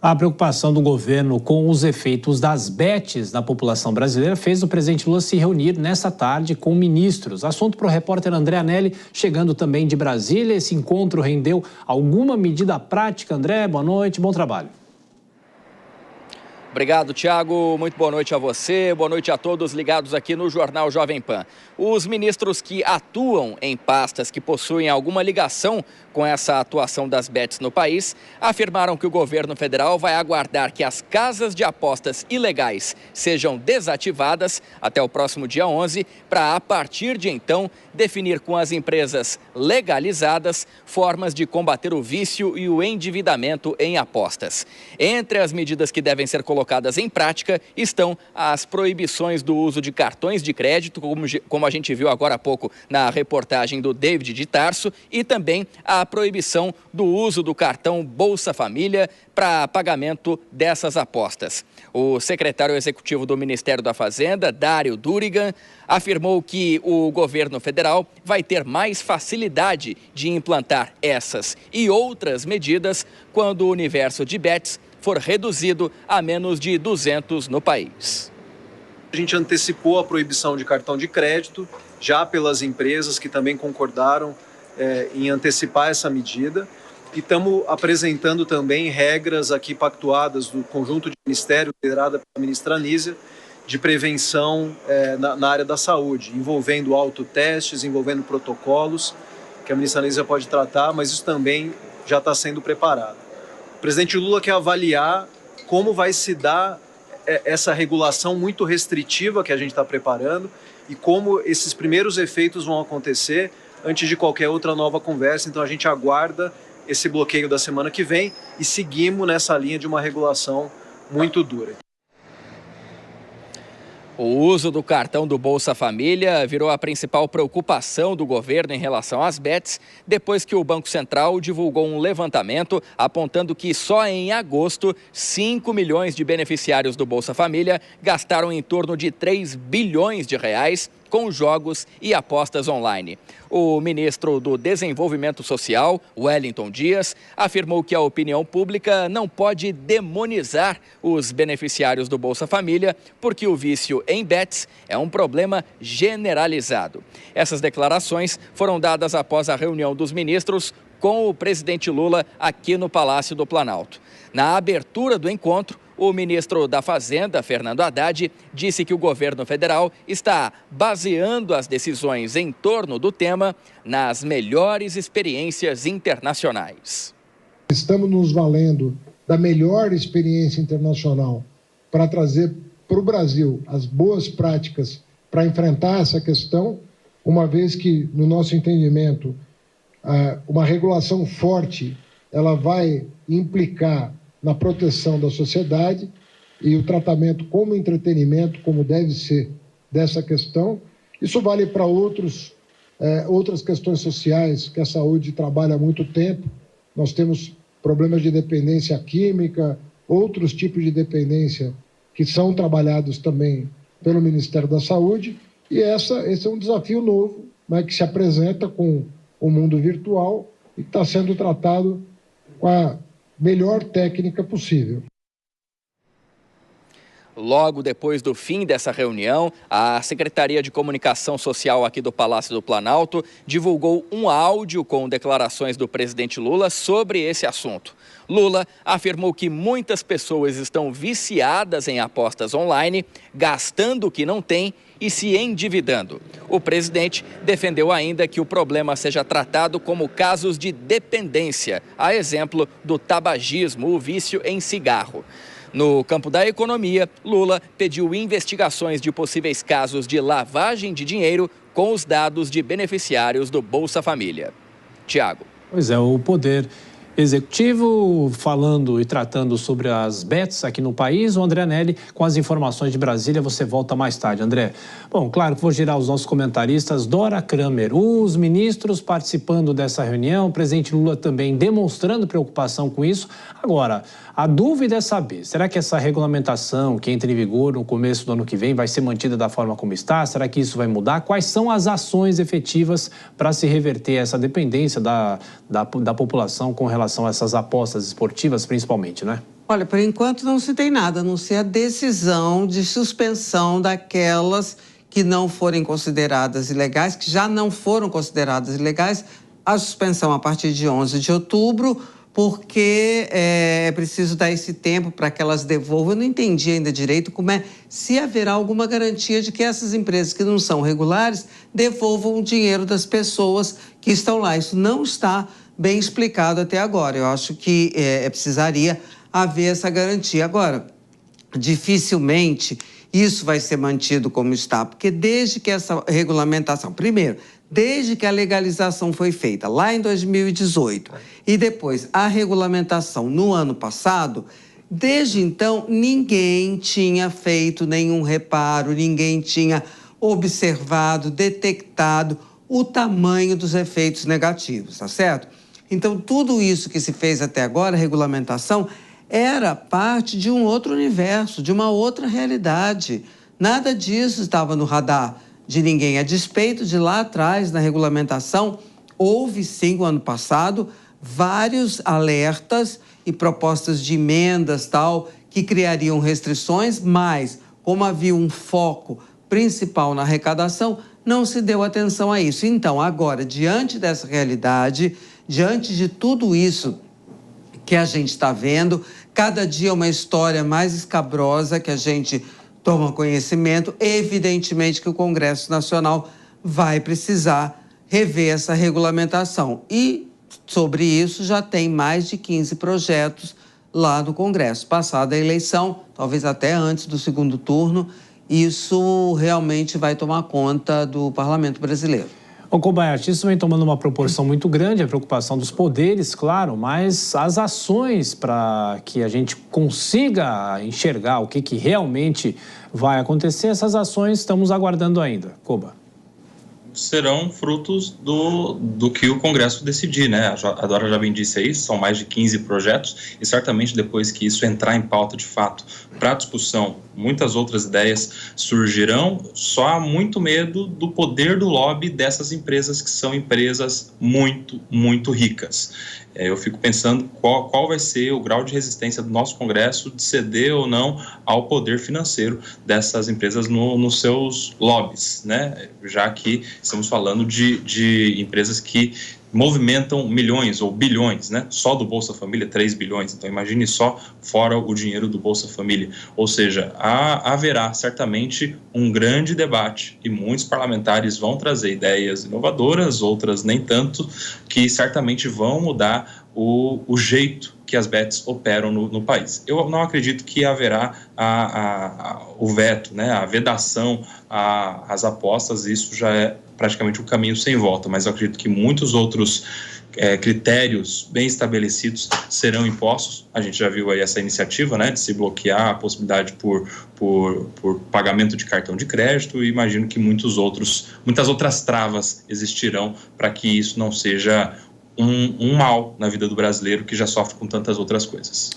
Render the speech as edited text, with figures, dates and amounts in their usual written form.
A preocupação do governo com os efeitos das bets na população brasileira fez o presidente Lula se reunir nesta tarde com ministros. Assunto para o repórter André Anelli, chegando também de Brasília. Esse encontro rendeu alguma medida prática? André, boa noite, bom trabalho. Obrigado, Thiago. Muito boa noite a você, boa noite a todos ligados aqui no Jornal Jovem Pan. Os ministros que atuam em pastas que possuem alguma ligação com essa atuação das bets no país afirmaram que o governo federal vai aguardar que as casas de apostas ilegais sejam desativadas até o próximo dia 11 para, a partir de então, definir com as empresas legalizadas formas de combater o vício e o endividamento em apostas. Entre as medidas que devem ser colocadas em prática estão as proibições do uso de cartões de crédito, como a gente viu agora há pouco na reportagem do David de Tarso, e também a proibição do uso do cartão Bolsa Família para pagamento dessas apostas. O secretário executivo do Ministério da Fazenda, Dário Durigan, afirmou que o governo federal vai ter mais facilidade de implantar essas e outras medidas quando o universo de bets for reduzido a menos de 200 no país. A gente antecipou a proibição de cartão de crédito, já pelas empresas que também concordaram em antecipar essa medida. E estamos apresentando também regras aqui pactuadas do conjunto de ministério, liderada pela ministra Anísia, de prevenção na área da saúde, envolvendo autotestes, envolvendo protocolos, que a ministra Anísia pode tratar, mas isso também já está sendo preparado. O presidente Lula quer avaliar como vai se dar essa regulação muito restritiva que a gente está preparando e como esses primeiros efeitos vão acontecer antes de qualquer outra nova conversa. Então a gente aguarda esse bloqueio da semana que vem e seguimos nessa linha de uma regulação muito dura. O uso do cartão do Bolsa Família virou a principal preocupação do governo em relação às bets, depois que o Banco Central divulgou um levantamento apontando que só em agosto, 5 milhões de beneficiários do Bolsa Família gastaram em torno de 3 bilhões de reais com jogos e apostas online. O ministro do Desenvolvimento Social, Wellington Dias, afirmou que a opinião pública não pode demonizar os beneficiários do Bolsa Família, porque o vício em bets é um problema generalizado. Essas declarações foram dadas após a reunião dos ministros com o presidente Lula aqui no Palácio do Planalto. Na abertura do encontro, o ministro da Fazenda, Fernando Haddad, disse que o governo federal está baseando as decisões em torno do tema nas melhores experiências internacionais. Estamos nos valendo da melhor experiência internacional para trazer para o Brasil as boas práticas para enfrentar essa questão, uma vez que, no nosso entendimento, uma regulação forte ela vai implicar na proteção da sociedade e o tratamento como entretenimento, como deve ser dessa questão. Isso vale para outras questões sociais que a saúde trabalha há muito tempo. Nós temos problemas de dependência química, outros tipos de dependência que são trabalhados também pelo Ministério da Saúde. E esse é um desafio novo, né, que se apresenta com o mundo virtual e está sendo tratado com a melhor técnica possível. Logo depois do fim dessa reunião, a Secretaria de Comunicação Social aqui do Palácio do Planalto divulgou um áudio com declarações do presidente Lula sobre esse assunto. Lula afirmou que muitas pessoas estão viciadas em apostas online, gastando o que não tem e se endividando. O presidente defendeu ainda que o problema seja tratado como casos de dependência, a exemplo do tabagismo, o vício em cigarro. No campo da economia, Lula pediu investigações de possíveis casos de lavagem de dinheiro com os dados de beneficiários do Bolsa Família. Tiago. Pois é, o Poder Executivo falando e tratando sobre as bets aqui no país. O André Anelli com as informações de Brasília. Você volta mais tarde, André. Bom, claro que vou girar os nossos comentaristas. Dora Kramer, os ministros participando dessa reunião, o presidente Lula também demonstrando preocupação com isso. Agora, a dúvida é saber, será que essa regulamentação que entra em vigor no começo do ano que vem vai ser mantida da forma como está? Será que isso vai mudar? Quais são as ações efetivas para se reverter essa dependência da população com relação a essas apostas esportivas, principalmente, né? Olha, por enquanto não se tem nada, a não ser a decisão de suspensão daquelas que não forem consideradas ilegais, que já não foram consideradas ilegais, a suspensão a partir de 11 de outubro, porque é preciso dar esse tempo para que elas devolvam. Eu não entendi ainda direito se haverá alguma garantia de que essas empresas que não são regulares devolvam o dinheiro das pessoas que estão lá. Isso não está bem explicado até agora. Eu acho que precisaria haver essa garantia. Agora, dificilmente isso vai ser mantido como está, porque desde que essa regulamentação, primeiro, desde que a legalização foi feita lá em 2018 e depois a regulamentação no ano passado, desde então ninguém tinha feito nenhum reparo, ninguém tinha observado, detectado o tamanho dos efeitos negativos, tá certo? Então, tudo isso que se fez até agora, a regulamentação, era parte de um outro universo, de uma outra realidade. Nada disso estava no radar de ninguém. A despeito de lá atrás, na regulamentação, houve sim, no ano passado, vários alertas e propostas de emendas, que criariam restrições, mas, como havia um foco principal na arrecadação, não se deu atenção a isso. Então, agora, diante dessa realidade, diante de tudo isso que a gente está vendo, cada dia uma história mais escabrosa que a gente toma conhecimento, evidentemente que o Congresso Nacional vai precisar rever essa regulamentação. E, sobre isso, já tem mais de 15 projetos lá no Congresso. Passada a eleição, talvez até antes do segundo turno, isso realmente vai tomar conta do Parlamento brasileiro. Ô, Kobayashi, isso vem tomando uma proporção muito grande, a preocupação dos poderes, claro, mas as ações para que a gente consiga enxergar o que realmente vai acontecer, essas ações estamos aguardando ainda. Koba. Serão frutos do que o Congresso decidir, né? A Dora já bem disse aí, são mais de 15 projetos e certamente depois que isso entrar em pauta de fato para discussão, muitas outras ideias surgirão. Só há muito medo do poder do lobby dessas empresas que são empresas muito, muito ricas. Eu fico pensando qual vai ser o grau de resistência do nosso Congresso de ceder ou não ao poder financeiro dessas empresas nos seus lobbies, né? Já que estamos falando de empresas que movimentam milhões ou bilhões, né? Só do Bolsa Família, 3 bilhões. Então, imagine só fora o dinheiro do Bolsa Família. Ou seja, haverá certamente um grande debate e muitos parlamentares vão trazer ideias inovadoras, outras nem tanto, que certamente vão mudar o jeito que as bets operam no país. Eu não acredito que haverá o veto, né? A vedação às apostas, isso já é praticamente um caminho sem volta, mas eu acredito que muitos outros critérios bem estabelecidos serão impostos. A gente já viu aí essa iniciativa, né, de se bloquear a possibilidade por pagamento de cartão de crédito, e imagino que muitas outras travas existirão para que isso não seja um mal na vida do brasileiro que já sofre com tantas outras coisas.